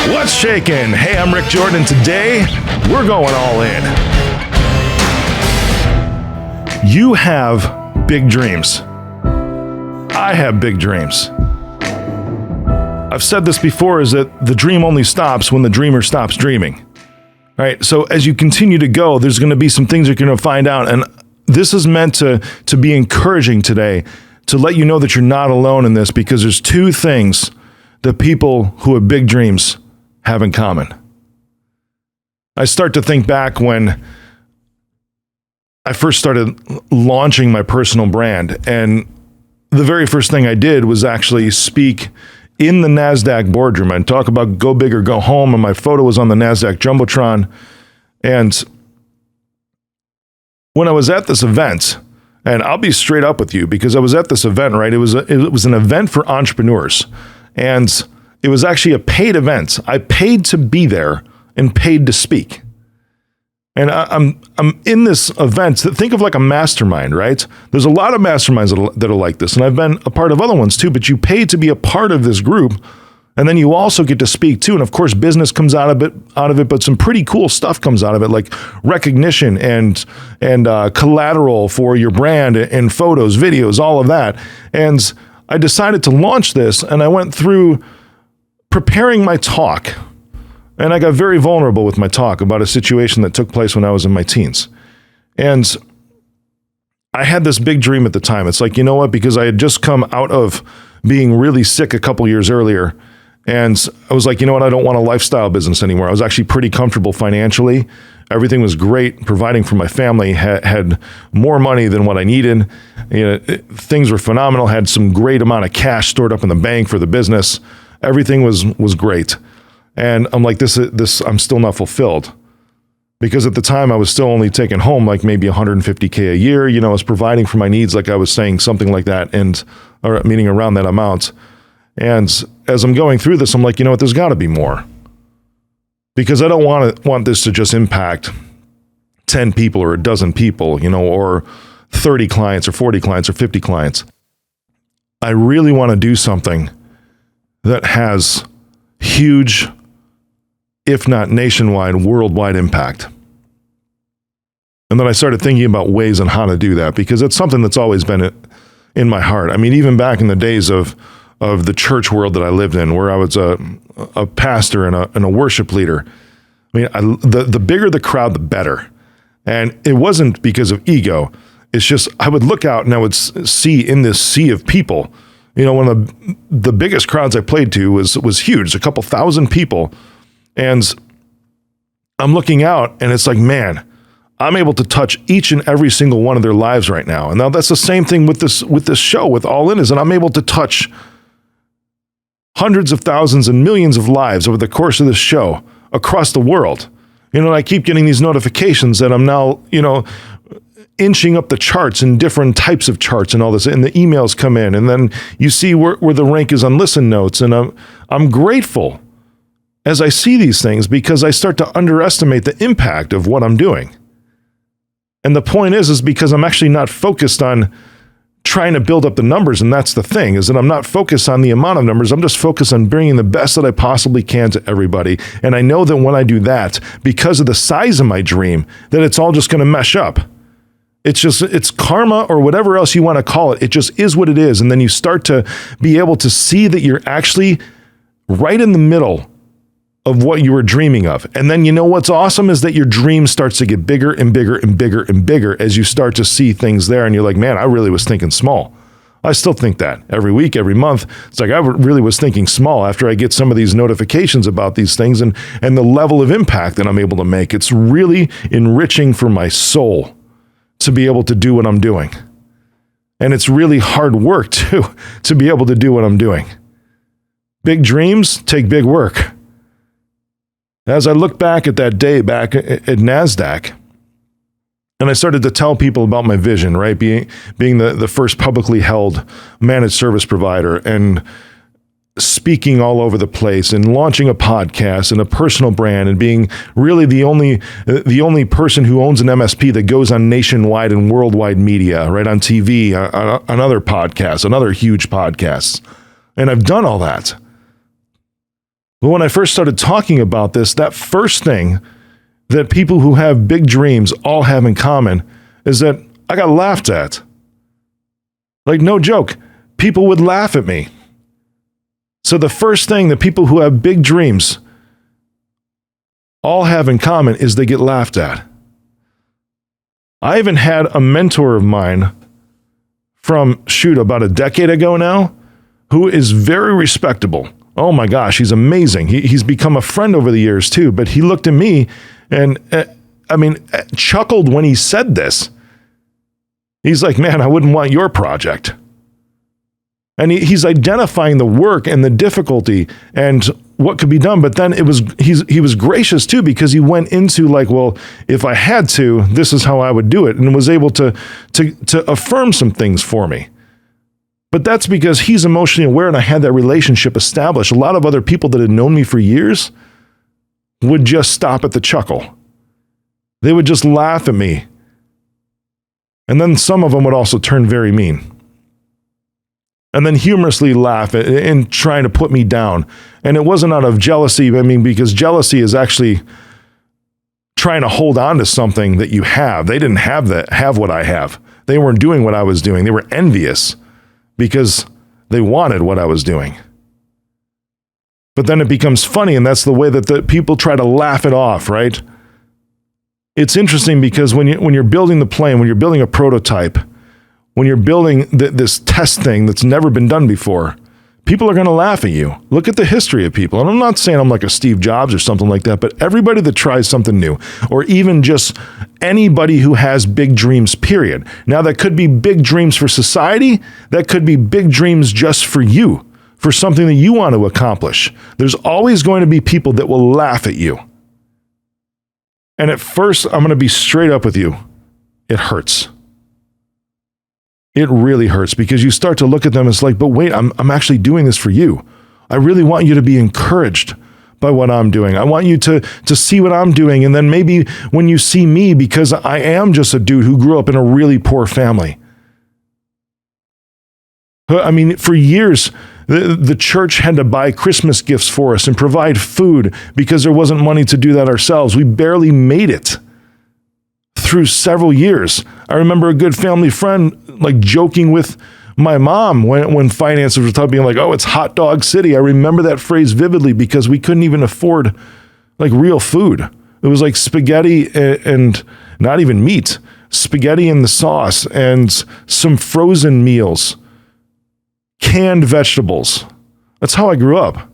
What's shaking? Hey, I'm Rick Jordan. Today, we're going all in. You have big dreams. I have big dreams. I've said this before, is that the dream only stops when the dreamer stops dreaming. Right? So as you continue to go, there's going to be some things you're going to find out. And this is meant to be encouraging today, to let you know that you're not alone in this, because there's two things that people who have big dreams have in common. I start to think back when I first started launching my personal brand, and the very first thing I did was actually speak in the NASDAQ boardroom and talk about go big or go home, and my photo was on the NASDAQ Jumbotron. And when I was at this event, and I'll be straight up with you, because I was at this event, right? It was an event for entrepreneurs, and it was actually a paid event. I paid to be there and paid to speak. And I'm in this event. Think of like a mastermind, right? There's a lot of masterminds that are like this, and I've been a part of other ones too, but you pay to be a part of this group, and then you also get to speak too. And of course, business comes out of it, but some pretty cool stuff comes out of it, like recognition and collateral for your brand and photos, videos, all of that. And I decided to launch this, and I went through preparing my talk, and I got very vulnerable with my talk about a situation that took place when I was in my teens. And I had this big dream at the time. It's like, you know what? Because I had just come out of being really sick a couple years earlier, and I was like, you know what? I don't want a lifestyle business anymore. I was actually pretty comfortable financially. Everything was great, providing for my family, had more money than what I needed. Things were phenomenal, had some great amount of cash stored up in the bank for the business. Everything was great. And I'm like, this I'm still not fulfilled, because at the time I was still only taking home like maybe $150K a year. I was providing for my needs, like I was saying, something like that, or meaning around that amount. And as I'm going through this, I'm like, you know what, there's got to be more, because I don't want this to just impact 10 people or a dozen people, or 30 clients or 40 clients or 50 clients. I really want to do something that has huge, if not nationwide, worldwide impact. And then I started thinking about ways on how to do that, because it's something that's always been in my heart. I mean, even back in the days of the church world that I lived in, where I was a pastor and a worship leader. I mean, the bigger the crowd, the better. And it wasn't because of ego. It's just, I would look out and I would see in this sea of people, one of the biggest crowds I played to was huge, a couple thousand people. And I'm looking out, and it's like, man, I'm able to touch each and every single one of their lives right now. And now that's the same thing with this show, with All In, is that I'm able to touch hundreds of thousands and millions of lives over the course of this show across the world. And I keep getting these notifications that I'm now, inching up the charts in different types of charts and all this, and the emails come in, and then you see where the rank is on listen notes. And I'm grateful as I see these things, because I start to underestimate the impact of what I'm doing. And the point is because I'm actually not focused on trying to build up the numbers. And that's the thing, is that I'm not focused on the amount of numbers. I'm just focused on bringing the best that I possibly can to everybody. And I know that when I do that, because of the size of my dream, that it's all just going to mesh up. It's karma, or whatever else you want to call it. It just is what it is. And then you start to be able to see that you're actually right in the middle of what you were dreaming of. And then what's awesome is that your dream starts to get bigger and bigger and bigger and bigger as you start to see things there. And you're like, man, I really was thinking small. I still think that every week, every month. It's like, I really was thinking small after I get some of these notifications about these things and the level of impact that I'm able to make. It's really enriching for my soul to be able to do what I'm doing. And it's really hard work too, to be able to do what I'm doing. Big dreams take big work. As I look back at that day back at NASDAQ, and I started to tell people about my vision, right? Being the first publicly held managed service provider, and speaking all over the place, and launching a podcast and a personal brand, and being really the only person who owns an MSP that goes on nationwide and worldwide media, right? On TV, on other podcasts, on other huge podcasts. And I've done all that. But when I first started talking about this, that first thing that people who have big dreams all have in common is that I got laughed at. Like, no joke, people would laugh at me. So the first thing that people who have big dreams all have in common is they get laughed at. I even had a mentor of mine from, about a decade ago now, who is very respectable. Oh my gosh, he's amazing. He's become a friend over the years too, but he looked at me and, chuckled when he said this. He's like, man, I wouldn't want your project. And he's identifying the work and the difficulty and what could be done. But then he was gracious too, because he went into like, well, if I had to, this is how I would do it, and was able to affirm some things for me. But that's because he's emotionally aware and I had that relationship established. A lot of other people that had known me for years would just stop at the chuckle. They would just laugh at me. And then some of them would also turn very mean. And then humorously laugh and trying to put me down. And it wasn't out of jealousy. Because jealousy is actually trying to hold on to something that you have. They didn't have what I have. They weren't doing what I was doing. They were envious because they wanted what I was doing. But then it becomes funny, and that's the way that the people try to laugh it off, right? It's interesting because when you're building the plane, when you're building a prototype, when you're building this test thing that's never been done before, people are going to laugh at you. Look at the history of people. And I'm not saying I'm like a Steve Jobs or something like that, but everybody that tries something new, or even just anybody who has big dreams, period. Now, that could be big dreams for society. That could be big dreams just for you, for something that you want to accomplish. There's always going to be people that will laugh at you. And at first, I'm going to be straight up with you. It hurts. It really hurts because you start to look at them. It's like, but wait, I'm actually doing this for you. I really want you to be encouraged by what I'm doing. I want you to see what I'm doing. And then maybe when you see me, because I am just a dude who grew up in a really poor family. For years, the church had to buy Christmas gifts for us and provide food because there wasn't money to do that ourselves. We barely made it through several years. I remember a good family friend like joking with my mom when finances were tough, being like, oh, it's hot dog city. I remember that phrase vividly because we couldn't even afford like real food. It was like spaghetti and not even meat, spaghetti and the sauce and some frozen meals. Canned vegetables. That's how I grew up.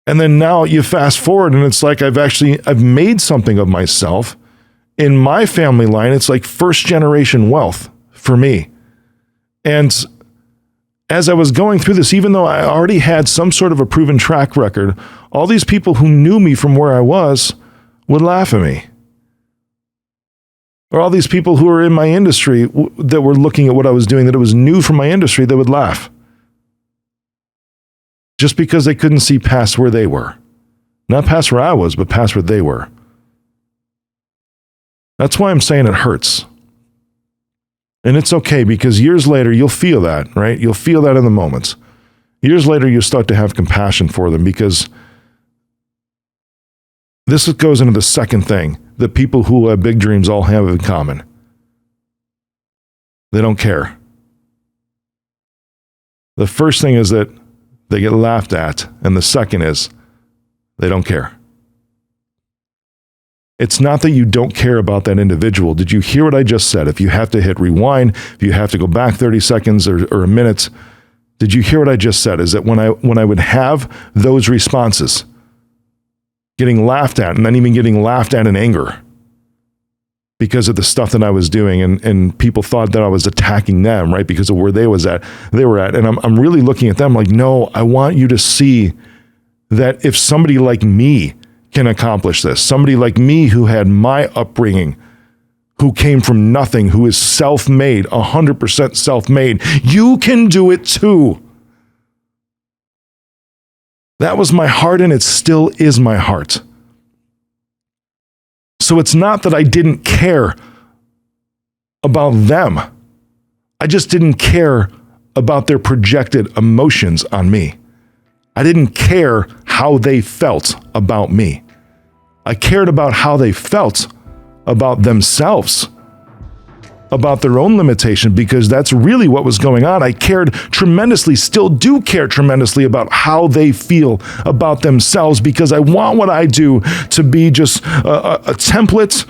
And then now you fast forward and it's like I've made something of myself. In my family line, it's like first generation wealth for me. And as I was going through this, even though I already had some sort of a proven track record, all these people who knew me from where I was would laugh at me. Or all these people who are in my industry that were looking at what I was doing, that it was new for my industry, they would laugh. Just because they couldn't see past where they were. Not past where I was, but past where they were. That's why I'm saying it hurts. And it's okay, because years later, you'll feel that, right? You'll feel that in the moments. Years later, you'll start to have compassion for them, because this goes into the second thing that people who have big dreams all have in common. They don't care. The first thing is that they get laughed at, and the second is they don't care. It's not that you don't care about that individual. Did you hear what I just said? If you have to hit rewind, if you have to go back 30 seconds or a minute, did you hear what I just said? Is that when I would have those responses, getting laughed at, and then even getting laughed at in anger because of the stuff that I was doing, and people thought that I was attacking them, right? Because of where they were at. And I'm really looking at them like, no, I want you to see that if somebody like me can accomplish this, somebody like me who had my upbringing, who came from nothing, who is self-made, 100% self-made, you can do it too. That was my heart, and it still is my heart. So it's not that I didn't care about them. I just didn't care about their projected emotions on me. I didn't care how they felt about me. I cared about how they felt about themselves, about their own limitation, because that's really what was going on. I cared tremendously, still do care tremendously about how they feel about themselves, because I want what I do to be just a template,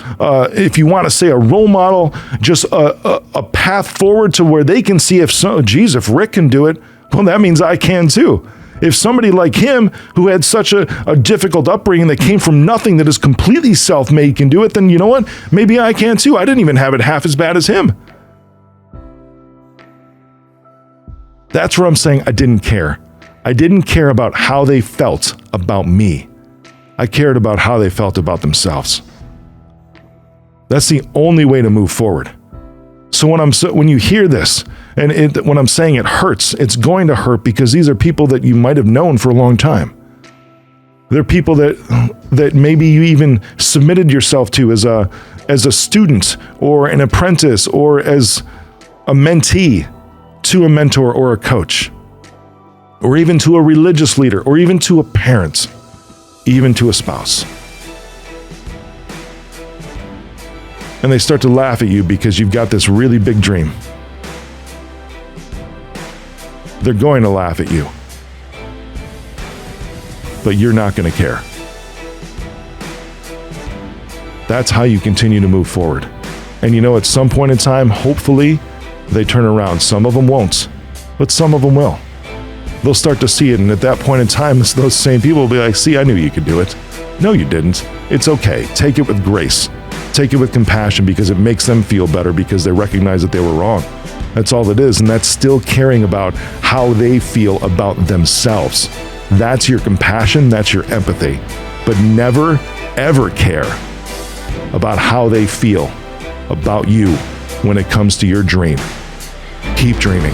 if you want to say a role model, just a path forward to where they can see if Rick can do it, well, that means I can too. If somebody like him, who had such a difficult upbringing that came from nothing, that is completely self-made, can do it, then you know what? Maybe I can too. I didn't even have it half as bad as him. That's where I'm saying I didn't care. I didn't care about how they felt about me. I cared about how they felt about themselves. That's the only way to move forward. So when you hear this, and when I'm saying it hurts, it's going to hurt, because these are people that you might have known for a long time. They're people that maybe you even submitted yourself to as a student or an apprentice, or as a mentee to a mentor or a coach, or even to a religious leader, or even to a parent, even to a spouse. And they start to laugh at you because you've got this really big dream. They're going to laugh at you, but you're not going to care. That's how you continue to move forward. And you know, at some point in time, hopefully, they turn around. Some of them won't, but some of them will. They'll start to see it, and at that point in time, those same people will be like, see, I knew you could do it. No, you didn't. It's okay. Take it with grace. Take it with compassion, because it makes them feel better, because they recognize that they were wrong. That's all it is, and that's still caring about how they feel about themselves. That's your compassion, that's your empathy. But never, ever care about how they feel about you when it comes to your dream. Keep dreaming.